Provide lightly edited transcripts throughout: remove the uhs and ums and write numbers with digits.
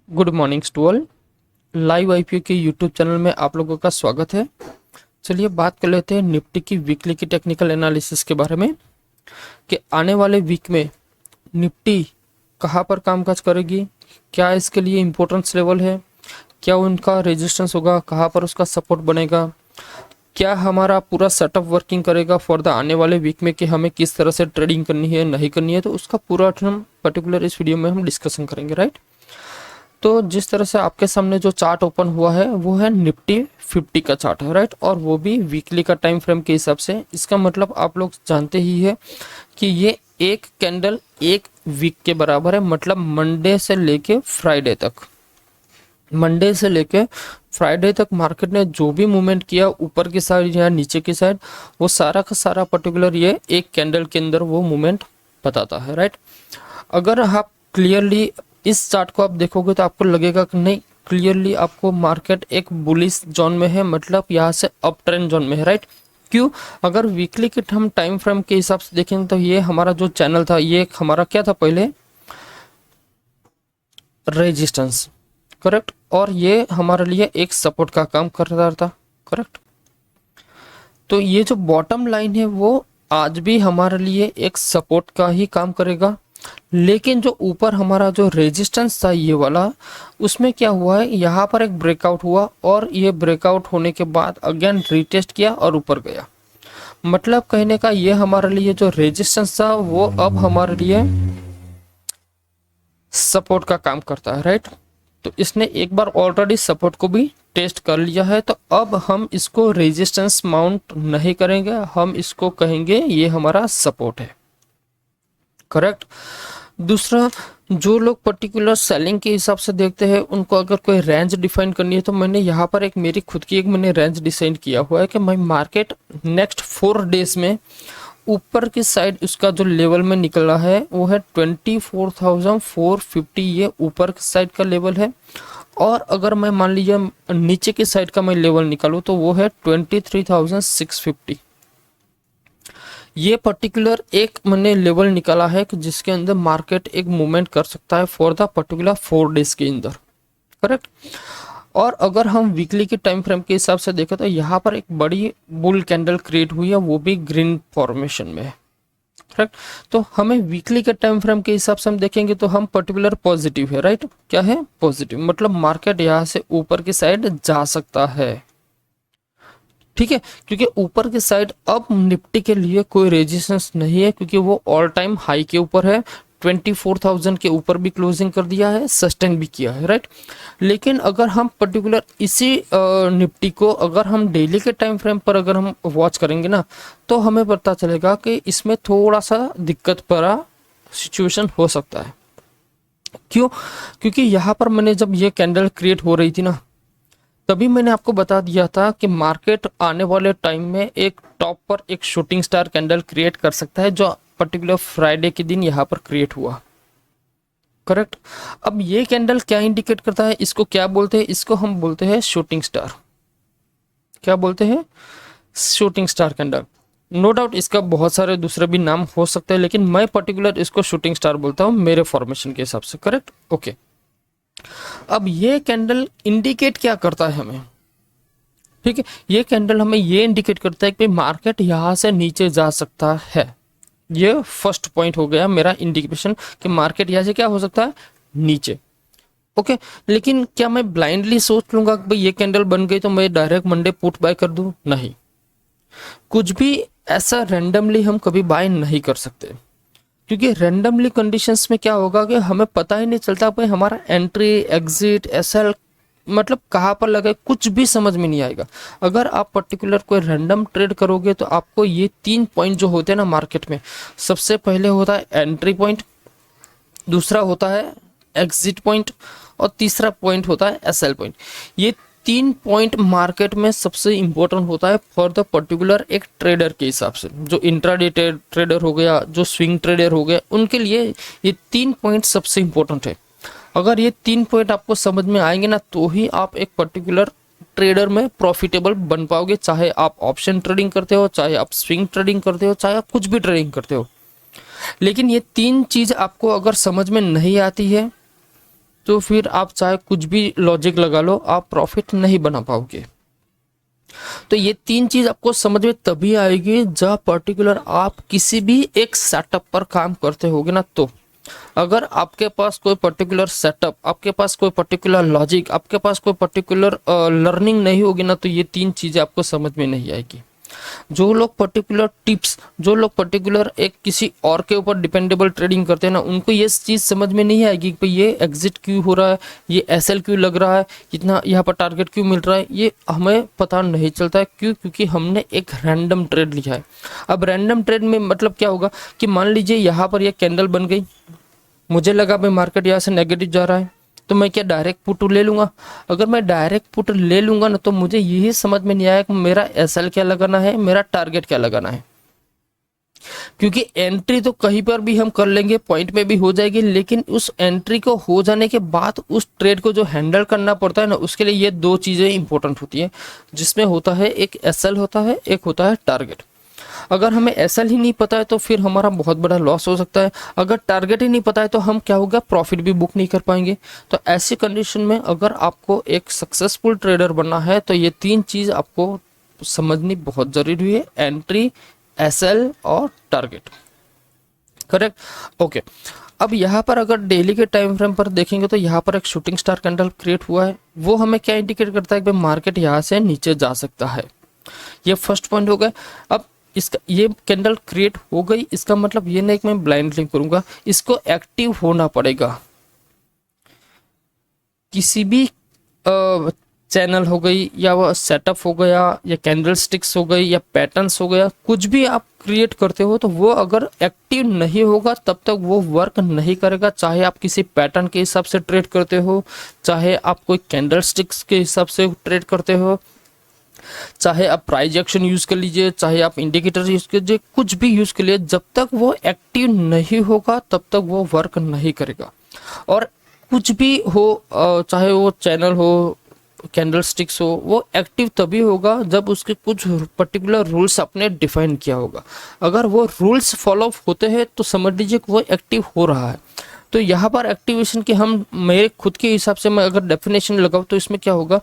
Good morning to all. Live IPO के YouTube channel में आप लोगों का स्वागत है। चलिए बात कर लेते हैं निफ्टी की वीकली की टेक्निकल एनालिसिस के बारे में कि आने वाले वीक में निफ्टी कहाँ पर कामकाज करेगी, क्या इसके लिए इम्पोर्टेंस लेवल है, क्या उनका रेजिस्टेंस होगा, कहाँ पर उसका सपोर्ट बनेगा, क्या हमारा पूरा सेटअप वर्किंग करेगा फॉर द आने वाले वीक में कि हमें किस तरह से ट्रेडिंग करनी है नहीं करनी है, तो उसका पूरा हम पर्टिकुलर इस वीडियो में हम डिस्कशन करेंगे। राइट, तो जिस तरह से आपके सामने जो चार्ट ओपन हुआ है वो है निफ्टी 50 का चार्ट है। राइट, और वो भी वीकली का टाइम फ्रेम के हिसाब से। इसका मतलब आप लोग जानते ही है कि ये एक कैंडल एक वीक के बराबर है, मतलब मंडे से लेके फ्राइडे तक। मंडे से लेके फ्राइडे तक मार्केट ने जो भी मूवमेंट किया ऊपर की साइड या नीचे की साइड, वो सारा का सारा पर्टिकुलर ये एक कैंडल के अंदर वो मूवमेंट बताता है। राइट, अगर आप क्लियरली इस चार्ट को आप देखोगे तो आपको लगेगा कि नहीं, क्लियरली आपको मार्केट एक बुलिश जोन में है, मतलब यहाँ से अप ट्रेंड जोन में है। राइट, क्यों? अगर वीकली के हम टाइम फ्रेम के हिसाब से देखेंगे तो ये हमारा जो चैनल था, ये हमारा क्या था पहले, रेजिस्टेंस, करेक्ट, और ये हमारे लिए एक सपोर्ट का काम कर रहा था, करेक्ट। तो ये जो बॉटम लाइन है वो आज भी हमारे लिए एक सपोर्ट का ही काम करेगा, लेकिन जो ऊपर हमारा जो रेजिस्टेंस था ये वाला, उसमें क्या हुआ है, यहाँ पर एक ब्रेकआउट हुआ और ये ब्रेकआउट होने के बाद अगेन रीटेस्ट किया और ऊपर गया। मतलब कहने का ये हमारे लिए जो रेजिस्टेंस था वो अब हमारे लिए सपोर्ट का काम करता है। राइट, तो इसने एक बार ऑलरेडी सपोर्ट को भी टेस्ट कर लिया है, तो अब हम इसको रेजिस्टेंस माउंट नहीं करेंगे, हम इसको कहेंगे ये हमारा सपोर्ट है, करेक्ट। दूसरा, जो लोग पर्टिकुलर सेलिंग के हिसाब से देखते हैं उनको अगर कोई रेंज डिफाइन करनी है तो मैंने यहाँ पर एक मेरी खुद की एक मैंने रेंज डिसाइड किया हुआ है कि मैं मार्केट नेक्स्ट 4 डेज में ऊपर की साइड उसका जो लेवल में निकला है वो है 24,450, ये ऊपर की साइड का लेवल है। और अगर मैं मान लीजिए नीचे की साइड का मैं लेवल निकालूं तो वो है 23,650। ये पर्टिकुलर एक मैंने लेवल निकाला है कि जिसके अंदर मार्केट एक मूवमेंट कर सकता है फॉर द पर्टिकुलर 4 डेज के अंदर, करेक्ट। और अगर हम वीकली के टाइम फ्रेम के हिसाब से देखें तो यहाँ पर एक बड़ी बुल कैंडल क्रिएट हुई है, वो भी ग्रीन फॉर्मेशन में है, करेक्ट। तो हमें वीकली के टाइम फ्रेम के हिसाब से हम देखेंगे तो हम पर्टिकुलर पॉजिटिव है। राइट, क्या है? पॉजिटिव, मतलब मार्केट यहाँ से ऊपर की साइड जा सकता है, ठीक है, क्योंकि ऊपर की साइड अब निफ्टी के लिए कोई रेजिस्टेंस नहीं है, क्योंकि वो ऑल टाइम हाई के ऊपर है, 24,000 के ऊपर भी क्लोजिंग कर दिया है, सस्टेन भी किया है। राइट, लेकिन अगर हम पर्टिकुलर इसी निफ्टी को अगर हम डेली के टाइम फ्रेम पर अगर हम वॉच करेंगे ना, तो हमें पता चलेगा कि इसमें थोड़ा सा दिक्कत भरा सिचुएशन हो सकता है। क्यों? क्योंकि यहाँ पर मैंने जब ये कैंडल क्रिएट हो रही थी ना, तभी मैंने आपको बता दिया था कि मार्केट आने वाले टाइम में एक टॉप पर एक शूटिंग स्टार कैंडल क्रिएट कर सकता है, जो पर्टिकुलर फ्राइडे के दिन यहाँ पर क्रिएट हुआ, करेक्ट। अब ये कैंडल क्या इंडिकेट करता है, इसको क्या बोलते हैं? इसको हम बोलते हैं शूटिंग स्टार। क्या बोलते हैं? Shooting star candle. No doubt इसका बहुत सारे दूसरे भी नाम हो सकते हैं, लेकिन मैं पर्टिकुलर इसको शूटिंग स्टार बोलता हूँ मेरे फॉर्मेशन के हिसाब से, करेक्ट। ओके, अब ये कैंडल इंडिकेट क्या करता है हमें? ठीक है, ये कैंडल हमें ये इंडिकेट करता है कि मार्केट यहां से नीचे जा सकता है। ये फर्स्ट पॉइंट हो गया मेरा इंडिकेशन कि मार्केट यहां से क्या हो सकता है, नीचे। ओके, लेकिन क्या मैं ब्लाइंडली सोच लूंगा कि भाई ये कैंडल बन गई तो मैं डायरेक्ट मंडे पुट बाय कर दूं? नहीं, कुछ भी ऐसा रैंडमली हम कभी बाय नहीं कर सकते, क्योंकि रैंडमली कंडीशंस में क्या होगा कि हमें पता ही नहीं चलता भाई हमारा एंट्री एग्जिट एसएल मतलब कहाँ पर लगे, कुछ भी समझ में नहीं आएगा। अगर आप पर्टिकुलर कोई रैंडम ट्रेड करोगे तो आपको ये 3 पॉइंट जो होते हैं ना मार्केट में, सबसे पहले होता है एंट्री पॉइंट, दूसरा होता है एग्जिट पॉइंट, और तीसरा पॉइंट होता है एसएल पॉइंट। ये 3 पॉइंट मार्केट में सबसे इंपॉर्टेंट होता है फॉर द पर्टिकुलर एक ट्रेडर के हिसाब से। जो इंट्राडे ट्रेडर हो गया, जो स्विंग ट्रेडर हो गया, उनके लिए ये 3 पॉइंट सबसे इंपॉर्टेंट है। अगर ये 3 पॉइंट आपको समझ में आएंगे ना, तो ही आप एक पर्टिकुलर ट्रेडर में प्रॉफिटेबल बन पाओगे, चाहे आप ऑप्शन ट्रेडिंग करते हो, चाहे आप स्विंग ट्रेडिंग करते हो, चाहे आप कुछ भी ट्रेडिंग करते हो। लेकिन ये 3 चीज आपको अगर समझ में नहीं आती है तो फिर आप चाहे कुछ भी लॉजिक लगा लो, आप प्रॉफिट नहीं बना पाओगे। तो ये तीन चीज आपको समझ में तभी आएगी जब पर्टिकुलर आप किसी भी एक सेटअप पर काम करते होगे ना। तो अगर आपके पास कोई पर्टिकुलर सेटअप, आपके पास कोई पर्टिकुलर लॉजिक, आपके पास कोई पर्टिकुलर लर्निंग नहीं होगी ना, तो ये तीन चीजें आपको समझ में नहीं आएगी। जो लोग पर्टिकुलर टिप्स, जो लोग पर्टिकुलर एक किसी और के ऊपर डिपेंडेबल ट्रेडिंग करते हैं ना, उनको ये चीज़ समझ में नहीं आएगी कि ये एग्जिट क्यों हो रहा है, ये एसएल क्यों लग रहा है, इतना यहाँ पर टारगेट क्यों मिल रहा है, ये हमें पता नहीं चलता है। क्यों? क्योंकि हमने एक रैंडम ट्रेड लिया है। अब रैंडम ट्रेड में मतलब क्या होगा कि मान लीजिए यहाँ पर ये कैंडल बन गई, मुझे लगा भाई मार्केट यहाँ से नेगेटिव जा रहा है, तो मैं क्या डायरेक्ट पुट ले लूंगा? अगर मैं डायरेक्ट पुट ले लूंगा ना, तो मुझे यही समझ में नहीं आया कि मेरा एसएल क्या लगाना है, मेरा टारगेट क्या लगाना है। क्योंकि एंट्री तो कहीं पर भी हम कर लेंगे, पॉइंट में भी हो जाएगी, लेकिन उस एंट्री को हो जाने के बाद उस ट्रेड को जो हैंडल करना पड़ता है ना, उसके लिए ये दो चीजें इंपॉर्टेंट होती है, जिसमें होता है एक एसएल होता है, एक होता है टारगेट। अगर हमें एसएल ही नहीं पता है तो फिर हमारा बहुत बड़ा लॉस हो सकता है। अगर टारगेट ही नहीं पता है तो हम क्या होगा, प्रॉफिट भी बुक नहीं कर पाएंगे। तो ऐसी कंडीशन में अगर आपको एक सक्सेसफुल ट्रेडर बनना है तो ये तीन चीज आपको समझनी बहुत जरूरी है, एंट्री, एसएल और टारगेट। करेक्ट? ओके। अब यहाँ पर अगर डेली के टाइम फ्रेम पर देखेंगे तो यहाँ पर एक शूटिंग स्टार कैंडल क्रिएट हुआ है। वो हमें क्या इंडिकेट करता है कि मार्केट यहाँ से नीचे जा सकता है। ये फर्स्ट पॉइंट हो गया। अब इसका ये कैंडल क्रिएट हो गई, इसका मतलब ये नहीं कि मैं ब्लाइंडली करूंगा, इसको एक्टिव होना पड़ेगा। किसी भी चैनल हो गई, या वो सेटअप हो गया, या कैंडल स्टिक्स हो गई, या पैटर्न्स हो गया, कुछ भी आप क्रिएट करते हो तो वो अगर एक्टिव नहीं होगा तब तक वो वर्क नहीं करेगा। चाहे आप किसी पैटर्न के हिसाब से ट्रेड करते हो, चाहे आप कोई कैंडल स्टिक्स के हिसाब से ट्रेड करते हो, चाहे आप प्राइस एक्शन यूज कर लीजिए, चाहे आप इंडिकेटर यूज कीजिए, कुछ भी यूज कर लीजिए, जब तक वो एक्टिव नहीं होगा तब तक वो वर्क नहीं करेगा। और कुछ भी हो, चाहे वो चैनल हो, कैंडल स्टिक्स हो, वो एक्टिव तभी होगा जब उसके कुछ पर्टिकुलर रूल्स आपने डिफाइन किया होगा। अगर वो रूल्स फॉलो होते हैं तो समझ लीजिए कि वो एक्टिव हो रहा है। तो यहाँ पर एक्टिवेशन के हम, मेरे खुद के हिसाब से मैं अगर डेफिनेशन लगाऊं तो इसमें क्या होगा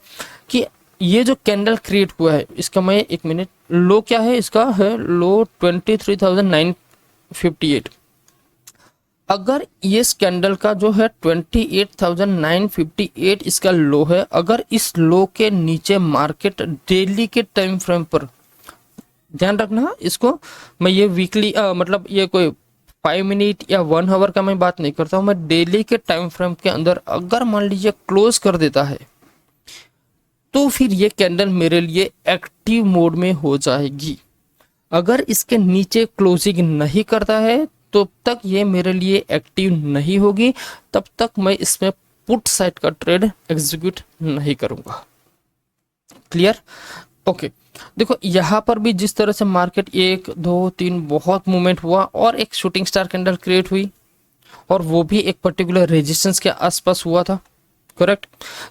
कि ये जो कैंडल क्रिएट हुआ है, इसका मैं एक मिनट, लो क्या है, इसका है लो 23,958। अगर ये कैंडल का जो है 28,958 इसका लो है, अगर इस लो के नीचे मार्केट डेली के टाइम फ्रेम पर, ध्यान रखना इसको, मैं ये वीकली मतलब ये कोई 5 मिनट या 1 आवर का मैं बात नहीं करता हूँ, मैं डेली के टाइम फ्रेम के अंदर अगर मान लीजिए क्लोज कर देता है तो फिर ये कैंडल मेरे लिए एक्टिव मोड में हो जाएगी। अगर इसके नीचे क्लोजिंग नहीं करता है तो तक ये मेरे लिए एक्टिव नहीं होगी, तब तक मैं इसमें पुट साइड का ट्रेड एग्जीक्यूट नहीं करूंगा। क्लियर? ओके। देखो यहाँ पर भी जिस तरह से मार्केट 1 2 3 बहुत मूवमेंट हुआ और एक शूटिंग स्टार कैंडल क्रिएट हुई, और वो भी एक पर्टिकुलर रेजिस्टेंस के आसपास हुआ था। करेक्ट?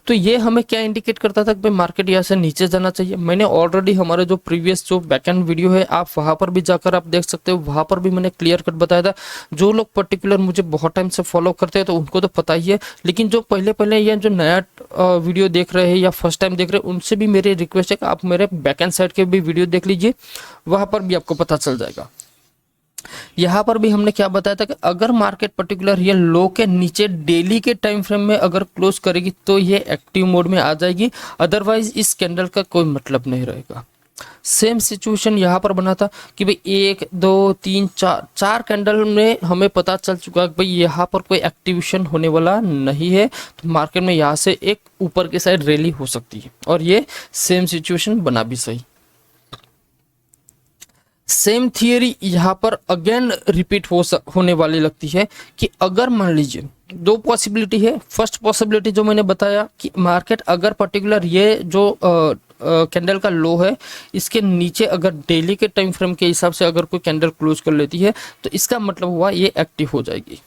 तो ये हमें क्या इंडिकेट करता था कि भाई मार्केट यहाँ से नीचे जाना चाहिए। मैंने ऑलरेडी हमारे जो प्रीवियस जो बैकएंड वीडियो है, आप वहां पर भी जाकर आप देख सकते हो, वहां पर भी मैंने क्लियर कट बताया था। जो लोग पर्टिकुलर मुझे बहुत टाइम से फॉलो करते हैं तो उनको तो पता ही है, लेकिन जो पहले पहले या जो नया वीडियो देख रहे हैं या फर्स्ट टाइम देख रहे हैं, उनसे भी मेरी रिक्वेस्ट है कि आप मेरे बैकएंड साइड के भी वीडियो देख लीजिए, वहां पर भी आपको पता चल जाएगा। यहाँ पर भी हमने क्या बताया था कि अगर मार्केट पर्टिकुलर ये लो के नीचे डेली के टाइम फ्रेम में अगर क्लोज करेगी तो ये एक्टिव मोड में आ जाएगी, अदरवाइज इस कैंडल का कोई मतलब नहीं रहेगा। सेम सिचुएशन यहाँ पर बना था कि भाई 1 2 3 4 कैंडल में हमें पता चल चुका कि भाई यहाँ पर कोई एक्टिवेशन होने वाला नहीं है, तो मार्केट में यहाँ से एक ऊपर की साइड रैली हो सकती है, और ये सेम सिचुएशन बना भी सही। सेम थियरी यहाँ पर अगेन रिपीट होने वाली लगती है कि अगर मान लीजिए दो पॉसिबिलिटी है। फर्स्ट पॉसिबिलिटी जो मैंने बताया कि मार्केट अगर पर्टिकुलर ये जो कैंडल का लो है, इसके नीचे अगर डेली के टाइम फ्रेम के हिसाब से अगर कोई कैंडल क्लोज कर लेती है तो इसका मतलब हुआ ये एक्टिव हो जाएगी।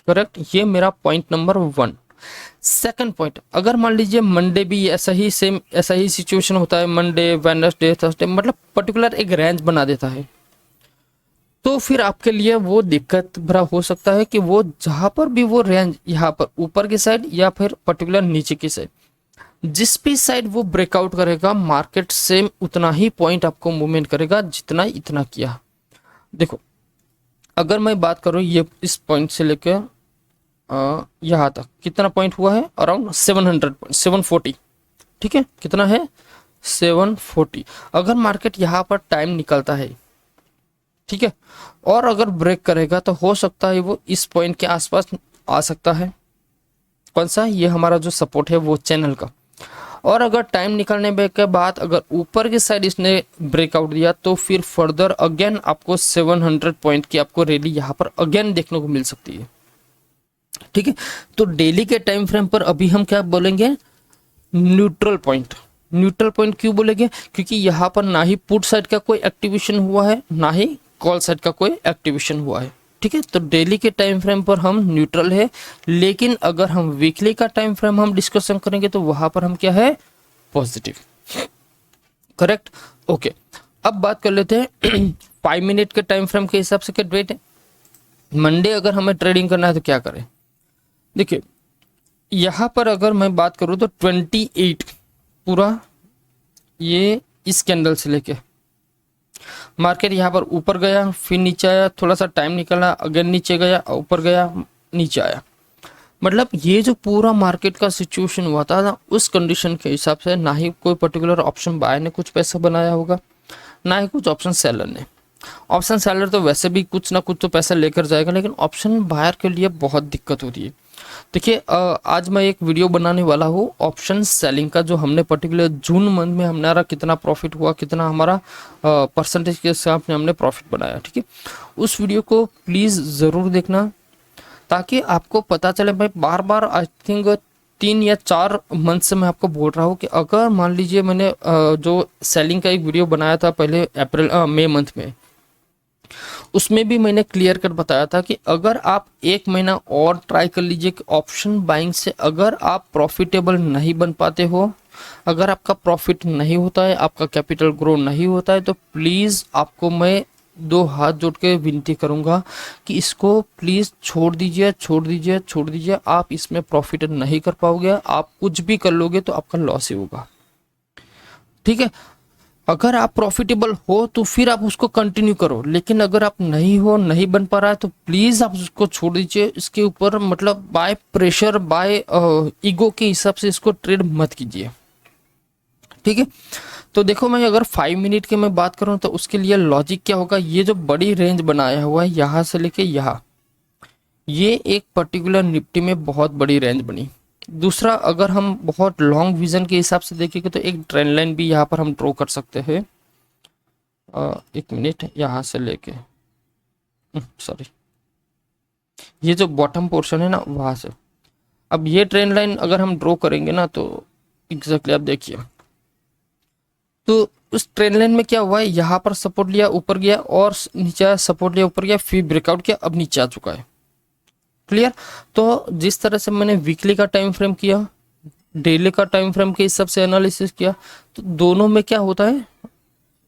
करेक्ट? ये मेरा पॉइंट नंबर 1। सेकंड पॉइंट, अगर मान लीजिए मंडे भी ऐसा ही सिचुएशन होता है, मंडे वेडनेसडे थर्सडे, मतलब पर्टिकुलर एक रेंज बना देता है, तो फिर आपके लिए वो दिक्कत भरा हो सकता है कि वो जहां पर भी वो रेंज, यहाँ पर ऊपर की साइड या फिर पर्टिकुलर नीचे की साइड, जिस भी साइड वो ब्रेकआउट करेगा मार्केट सेम उतना ही पॉइंट आपको मूवमेंट करेगा जितना इतना किया। देखो अगर मैं बात करूं ये इस पॉइंट से लेकर यहाँ तक कितना पॉइंट हुआ है, अराउंड 700 पॉइंट, 740, ठीक है, कितना है 740। अगर मार्केट यहाँ पर टाइम निकलता है, ठीक है, और अगर ब्रेक करेगा तो हो सकता है वो इस पॉइंट के आसपास आ सकता है। कौन सा, ये हमारा जो सपोर्ट है वो चैनल का। और अगर टाइम निकलने के बाद अगर ऊपर की साइड इसने ब्रेकआउट दिया तो फिर फर्दर अगेन आपको 700 पॉइंट की आपको रैली यहाँ पर अगेन देखने को मिल सकती है, ठीक है। तो डेली के टाइम फ्रेम पर अभी हम क्या बोलेंगे, न्यूट्रल पॉइंट। न्यूट्रल पॉइंट क्यों बोलेंगे, क्योंकि यहाँ पर ना ही पुट साइड का कोई एक्टिवेशन हुआ है ना ही कॉल साइड का कोई एक्टिवेशन हुआ है, ठीक है। तो डेली के टाइम फ्रेम पर हम न्यूट्रल है, लेकिन अगर हम वीकली का टाइम फ्रेम हम डिस्कशन करेंगे तो वहां पर हम क्या है, पॉजिटिव, करेक्ट, ओके। अब बात कर लेते हैं 5 मिनट के टाइम फ्रेम के हिसाब से क्या रेट है। मंडे अगर हमें ट्रेडिंग करना है तो क्या करें, देखिए यहां पर अगर मैं बात करूं तो 28 पूरा ये इस कैंडल से लेके मार्केट यहाँ पर ऊपर गया, फिर नीचे आया, थोड़ा सा टाइम निकला, अगेन नीचे गया, ऊपर गया, नीचे आया। मतलब ये जो पूरा मार्केट का सिचुएशन हुआ था ना, उस कंडीशन के हिसाब से ना ही कोई पर्टिकुलर ऑप्शन बाय ने कुछ पैसा बनाया होगा, ना ही कुछ ऑप्शन सेलर ने। ऑप्शन सेलर तो वैसे भी कुछ ना कुछ तो पैसा लेकर जाएगा, लेकिन ऑप्शन बायर के लिए बहुत दिक्कत होती है। देखिए आज मैं एक वीडियो बनाने वाला हूँ ऑप्शन सेलिंग का, जो हमने पर्टिकुलर जून मंथ में हमारा कितना प्रॉफिट हुआ, कितना हमारा परसेंटेज के हिसाब से हमने प्रॉफिट बनाया, ठीक है। उस वीडियो को प्लीज़ ज़रूर देखना ताकि आपको पता चले। मैं बार बार आई थिंक 3 या 4 मंथ से मैं आपको बोल रहा हूँ कि अगर मान लीजिए मैंने जो सेलिंग का एक वीडियो बनाया था पहले मई मंथ में, उसमें भी मैंने क्लियर कट बताया था कि अगर आप 1 महीना और ट्राई कर लीजिए कि ऑप्शन बाइंग से अगर आप प्रॉफिटेबल नहीं बन पाते हो, अगर आपका प्रॉफिट नहीं होता है, आपका कैपिटल ग्रो नहीं होता है, तो प्लीज़ आपको मैं 2 हाथ जोड़ के विनती करूंगा कि इसको प्लीज़ छोड़ दीजिए, छोड़ दीजिए, छोड़ दीजिए। आप इसमें प्रॉफिट नहीं कर पाओगे, आप कुछ भी कर लोगे तो आपका लॉस ही होगा, ठीक है। अगर आप प्रॉफिटेबल हो तो फिर आप उसको कंटिन्यू करो, लेकिन अगर आप नहीं हो, नहीं बन पा रहा है, तो प्लीज आप उसको छोड़ दीजिए। इसके ऊपर मतलब बाय प्रेशर, बाय ईगो के हिसाब से इसको ट्रेड मत कीजिए, ठीक है। तो देखो मैं अगर 5 मिनट की मैं बात करूं तो उसके लिए लॉजिक क्या होगा, ये जो बड़ी रेंज बनाया हुआ है यहाँ से लेके यहाँ, ये एक पर्टिकुलर निफ्टी में बहुत बड़ी रेंज बनी। दूसरा अगर हम बहुत लॉन्ग विजन के हिसाब से देखेंगे तो एक ट्रेंड लाइन भी यहाँ पर हम ड्रॉ कर सकते हैं। 1 मिनट, यहाँ से लेके सॉरी, ये जो बॉटम पोर्शन है ना वहां से, अब ये ट्रेंड लाइन अगर हम ड्रॉ करेंगे ना तो एग्जैक्टली आप देखिए, तो उस ट्रेंड लाइन में क्या हुआ है, यहाँ पर सपोर्ट लिया, ऊपर गया, और नीचे सपोर्ट लिया, ऊपर गया, फिर ब्रेकआउट किया, अब नीचे आ चुका है, क्लियर। तो जिस तरह से मैंने वीकली का टाइम फ्रेम किया, डेली का टाइम फ्रेम के हिसाब से एनालिसिस किया, तो दोनों में क्या होता है,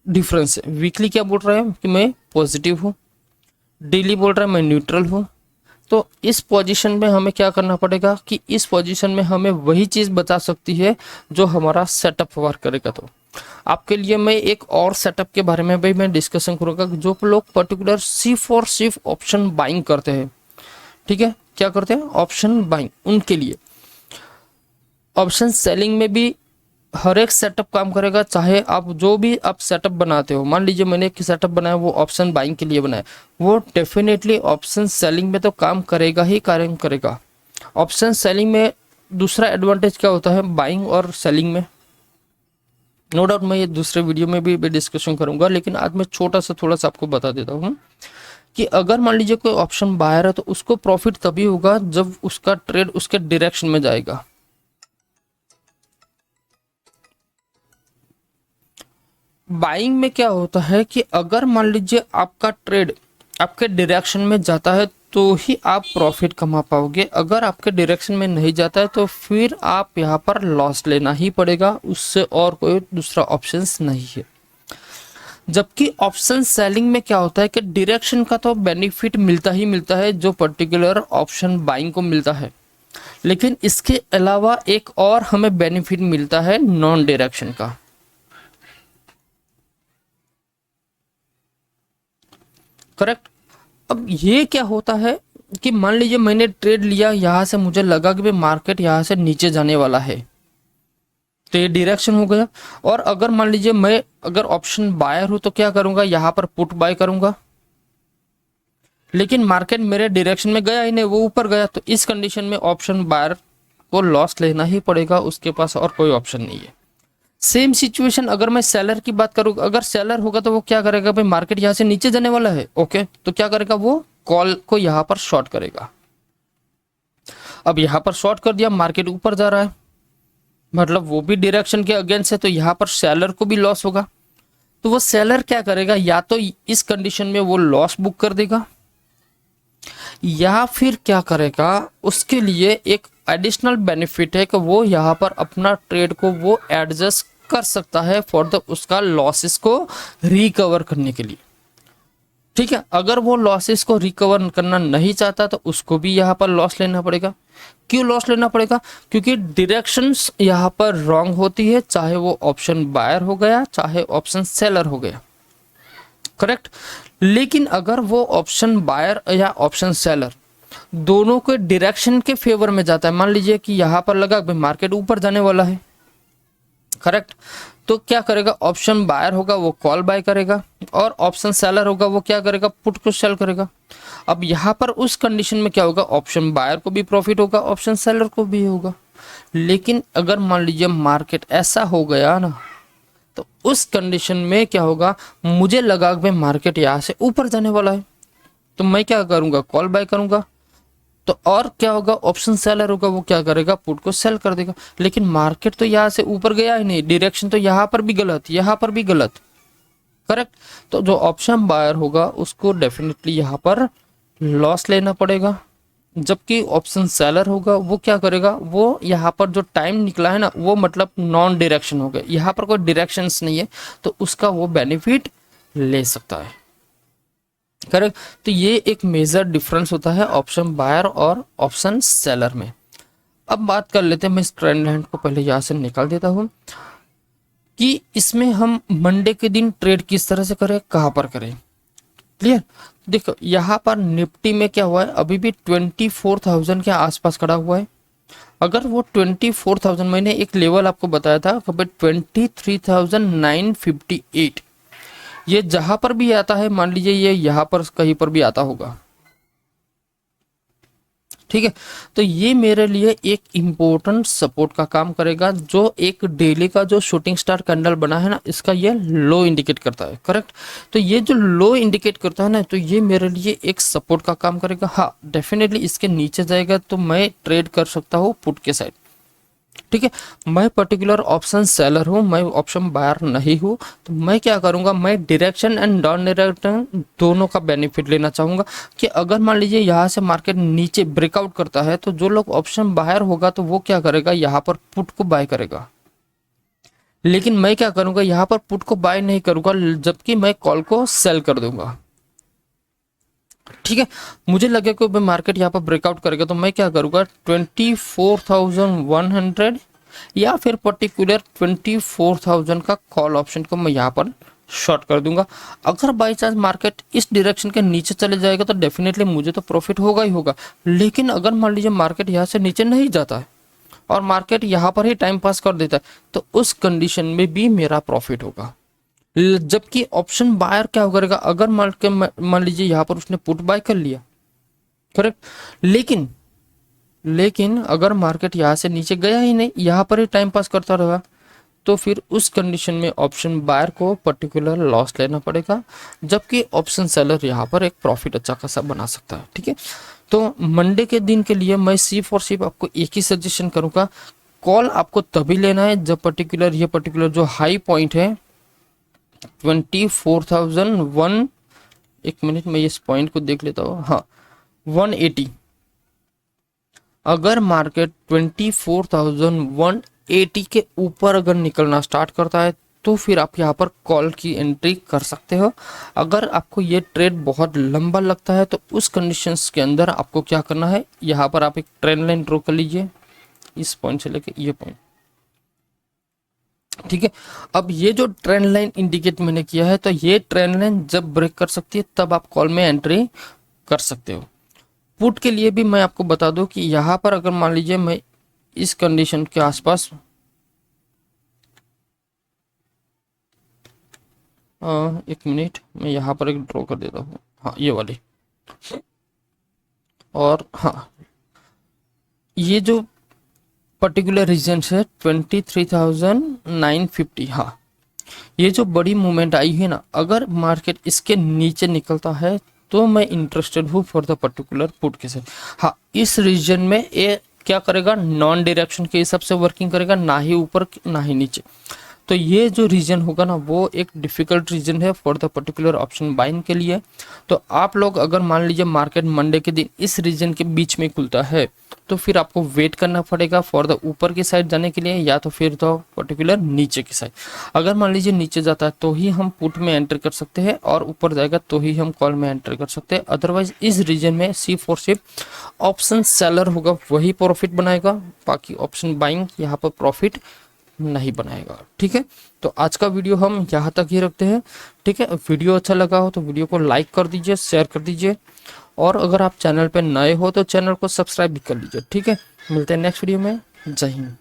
डिफरेंस है। वीकली क्या बोल रहा है कि मैं पॉजिटिव हूँ, डेली बोल रहा है मैं न्यूट्रल हूँ। तो इस पोजीशन में हमें क्या करना पड़ेगा कि इस पोजीशन में हमें वही चीज़ बता सकती है जो हमारा सेटअप वर्क करेगा। तो आपके लिए मैं एक और सेटअप के बारे में भी मैं डिस्कशन करूँगा, जो लोग पर्टिकुलर सिर्फ और सिर्फ ऑप्शन बाइंग करते हैं, ठीक है, क्या करते हैं, ऑप्शन बाइंग, उनके लिए ऑप्शन सेलिंग में भी हर एक सेटअप काम करेगा। चाहे आप जो भी आप सेटअप बनाते हो, मान लीजिए मैंने एक सेटअप बनाया वो ऑप्शन बाइंग के लिए बनाया, वो डेफिनेटली ऑप्शन सेलिंग में तो काम करेगा ही काम करेगा। ऑप्शन सेलिंग में दूसरा एडवांटेज क्या होता है बाइंग और सेलिंग में, नो डाउट मैं ये दूसरे वीडियो में भी डिस्कशन करूंगा, लेकिन आज मैं छोटा सा थोड़ा सा आपको बता देता हूँ कि अगर मान लीजिए कोई ऑप्शन बायर है तो उसको प्रॉफिट तभी होगा जब उसका ट्रेड उसके डायरेक्शन में जाएगा। बाइंग में क्या होता है कि अगर मान लीजिए आपका ट्रेड आपके डायरेक्शन में जाता है तो ही आप प्रॉफिट कमा पाओगे, अगर आपके डायरेक्शन में नहीं जाता है तो फिर आप यहाँ पर लॉस लेना ही पड़ेगा, उससे और कोई दूसरा ऑप्शंस नहीं है। जबकि ऑप्शन सेलिंग में क्या होता है कि डायरेक्शन का तो बेनिफिट मिलता ही मिलता है जो पर्टिकुलर ऑप्शन बाइंग को मिलता है, लेकिन इसके अलावा एक और हमें बेनिफिट मिलता है नॉन डायरेक्शन का। करेक्ट। अब ये क्या होता है कि मान लीजिए मैंने ट्रेड लिया, यहां से मुझे लगा कि भाई मार्केट यहां से नीचे जाने वाला है, तो ये डायरेक्शन हो गया। और अगर मान लीजिए मैं अगर ऑप्शन बायर हूं तो क्या करूंगा, यहां पर पुट बाय करूंगा, लेकिन मार्केट मेरे डायरेक्शन में गया ही नहीं, वो ऊपर गया, तो इस कंडीशन में ऑप्शन बायर को लॉस लेना ही पड़ेगा, उसके पास और कोई ऑप्शन नहीं है। सेम सिचुएशन अगर मैं सेलर की बात करूँ, अगर सेलर होगा तो वो क्या करेगा, भाई मार्केट यहाँ से नीचे जाने वाला है, ओके, तो क्या करेगा, वो कॉल को यहाँ पर शॉर्ट करेगा। अब यहाँ पर शॉर्ट कर दिया, मार्केट ऊपर जा रहा है, मतलब वो भी डायरेक्शन के अगेंस्ट है, तो यहाँ पर सेलर को भी लॉस होगा। तो वो सेलर क्या करेगा, या तो इस कंडीशन में वो लॉस बुक कर देगा, या फिर क्या करेगा, उसके लिए एक एडिशनल बेनिफिट है कि वो यहाँ पर अपना ट्रेड को वो एडजस्ट कर सकता है फॉर द उसका लॉसेस को रिकवर करने के लिए। ठीक है, अगर वो लॉसेस को रिकवर करना नहीं चाहता तो उसको भी यहाँ पर लॉस लेना पड़ेगा। क्यों लॉस लेना पड़ेगा, क्योंकि डायरेक्शंस यहाँ पर रॉन्ग होती है, चाहे वो ऑप्शन बायर हो गया चाहे ऑप्शन सेलर हो गया। करेक्ट। लेकिन अगर वो ऑप्शन बायर या ऑप्शन सेलर दोनों के डायरेक्शन के फेवर में जाता है, मान लीजिए कि यहां पर लगा भाई मार्केट ऊपर जाने वाला है, करेक्ट, तो क्या करेगा, ऑप्शन बायर होगा वो कॉल बाय करेगा, और ऑप्शन सेलर होगा वो क्या करेगा, पुट को सेल करेगा। अब यहां पर उस कंडीशन में क्या होगा, ऑप्शन बायर को भी प्रॉफिट होगा, ऑप्शन सेलर को भी होगा। लेकिन अगर मान लीजिए मार्केट ऐसा हो गया ना, तो उस कंडीशन में क्या होगा, मुझे लगा कि मार्केट यहाँ से ऊपर जाने वाला है, तो मैं क्या करूंगा, कॉल बाय करूंगा, तो और क्या होगा, ऑप्शन सेलर होगा वो क्या करेगा, पुट को सेल कर देगा। लेकिन मार्केट तो यहाँ से ऊपर गया ही नहीं, डायरेक्शन तो यहाँ पर भी गलत, यहाँ पर भी गलत, करेक्ट। तो जो ऑप्शन बायर होगा उसको डेफिनेटली यहाँ पर लॉस लेना पड़ेगा, जबकि ऑप्शन सेलर होगा वो क्या करेगा, वो यहाँ पर जो टाइम निकला है ना, वो मतलब नॉन डायरेक्शन हो गया, यहाँ पर कोई डायरेक्शंस नहीं है, तो उसका वो बेनिफिट ले सकता है। करेक्ट। तो ये एक मेजर डिफरेंस होता है ऑप्शन बायर और ऑप्शन सेलर में। अब बात कर लेते हैं, मैं इस ट्रेंड लाइन को पहले यहाँ से निकाल देता हूँ कि इसमें हम मंडे के दिन ट्रेड किस तरह से करें, कहाँ पर करें। क्लियर। देखो यहाँ पर निफ्टी में क्या हुआ है, अभी भी 24,000 के आसपास खड़ा हुआ है। अगर वो 24,000, मैंने एक लेवल आपको बताया था 23,958, ये जहां पर भी आता है, मान लीजिए ये यहाँ पर कहीं पर भी आता होगा, ठीक है, तो ये मेरे लिए एक इम्पोर्टेंट सपोर्ट का काम करेगा। जो एक डेली का जो शूटिंग स्टार कैंडल बना है ना, इसका ये लो इंडिकेट करता है, करेक्ट। तो ये जो लो इंडिकेट करता है ना, तो ये मेरे लिए एक सपोर्ट का काम करेगा। हाँ, डेफिनेटली इसके नीचे जाएगा तो मैं ट्रेड कर सकता हूँ पुट के साइड, ठीक है। मैं पर्टिकुलर ऑप्शन सेलर हूँ, मैं ऑप्शन बायर नहीं हूँ, तो मैं क्या करूँगा, मैं डायरेक्शन एंड नॉन डायरेक्शन दोनों का बेनिफिट लेना चाहूँगा। कि अगर मान लीजिए यहाँ से मार्केट नीचे ब्रेकआउट करता है, तो जो लोग ऑप्शन बायर होगा तो वो क्या करेगा, यहाँ पर पुट को बाय करेगा। लेकिन मैं क्या करूँगा, यहाँ पर पुट को बाय नहीं करूँगा, जबकि मैं कॉल को सेल कर दूंगा। ठीक है, मुझे लगे कि मार्केट यहाँ पर ब्रेकआउट करेगा तो मैं क्या करूँगा, 24,100 या फिर पर्टिकुलर 24,000 का कॉल ऑप्शन को मैं यहाँ पर शॉर्ट कर दूंगा। अगर बाई चांस मार्केट इस डायरेक्शन के नीचे चले जाएगा तो डेफिनेटली मुझे तो प्रॉफिट होगा ही होगा। लेकिन अगर मान लीजिए मार्केट यहाँ से नीचे नहीं जाता है और मार्केट यहाँ पर ही टाइम पास कर देता है, तो उस कंडीशन में भी मेरा प्रॉफिट होगा। जबकि ऑप्शन बायर क्या करेगा, अगर मान लीजिए यहाँ पर उसने पुट बाय कर लिया, करेक्ट, लेकिन अगर मार्केट यहाँ से नीचे गया ही नहीं, यहाँ पर ही टाइम पास करता रहा, तो फिर उस कंडीशन में ऑप्शन बायर को पर्टिकुलर लॉस लेना पड़ेगा, जबकि ऑप्शन सेलर यहाँ पर एक प्रॉफिट अच्छा खासा बना सकता है। ठीक है, तो मंडे के दिन के लिए मैं सिर्फ और सिर्फ आपको एक ही सजेशन करूँगा, कॉल आपको तभी लेना है जब पर्टिकुलर जो हाई पॉइंट है 24,001, एक मिनट में इस पॉइंट को देख लेता हूँ, हाँ 180, अगर मार्केट 24,180 के ऊपर अगर निकलना स्टार्ट करता है तो फिर आप यहाँ पर कॉल की एंट्री कर सकते हो। अगर आपको ये ट्रेड बहुत लंबा लगता है तो उस कंडीशंस के अंदर आपको क्या करना है, यहाँ पर आप एक ट्रेंड लाइन ड्रॉ कर लीजिए इस पॉइंट से लेके ये पॉइंट, ठीक है। अब ये जो ट्रेंड लाइन इंडिकेट मैंने किया है, तो ये ट्रेंड लाइन जब ब्रेक कर सकती है तब आप कॉल में एंट्री कर सकते हो। पुट के लिए भी मैं आपको बता दूं कि यहाँ पर अगर मान लीजिए मैं इस कंडीशन के आसपास एक मिनट, मैं यहाँ पर एक ड्रॉ कर देता हूँ, हाँ ये वाली, और हाँ ये जो पर्टिकुलर रीजन है 23,950, हाँ ये जो बड़ी मूवमेंट आई है ना, अगर मार्केट इसके नीचे निकलता है तो मैं इंटरेस्टेड हूँ फॉर द पर्टिकुलर पुट के साथ। हाँ इस रीजन में ये क्या करेगा, नॉन डायरेक्शन के हिसाब से वर्किंग करेगा, ना ही ऊपर ना ही नीचे। तो ये जो रीजन होगा ना वो एक डिफिकल्ट रीजन है for the particular option buying के लिए। तो आप लोग अगर मान लीजिए मार्केट मंडे के दिन इस रीजन के बीच में खुलता है तो फिर आपको वेट करना पड़ेगा फॉर द ऊपर की साइड जाने के लिए, या तो फिर तो पर्टिकुलर नीचे की साइड। अगर मान लीजिए नीचे जाता है तो ही हम पुट में एंटर कर सकते हैं, और ऊपर जाएगा तो ही हम कॉल में एंटर कर सकते हैं। अदरवाइज इस रीजन में सिर्फ ऑप्शन सेलर होगा वही प्रॉफिट बनाएगा, बाकी ऑप्शन बाइंग यहाँ पर प्रॉफिट नहीं बनाएगा, ठीक है। तो आज का वीडियो हम यहाँ तक ही रखते हैं, ठीक है। वीडियो अच्छा लगा हो तो वीडियो को लाइक कर दीजिए, शेयर कर दीजिए, और अगर आप चैनल पे नए हो तो चैनल को सब्सक्राइब भी कर लीजिए, ठीक है। मिलते हैं नेक्स्ट वीडियो में। जय हिंद।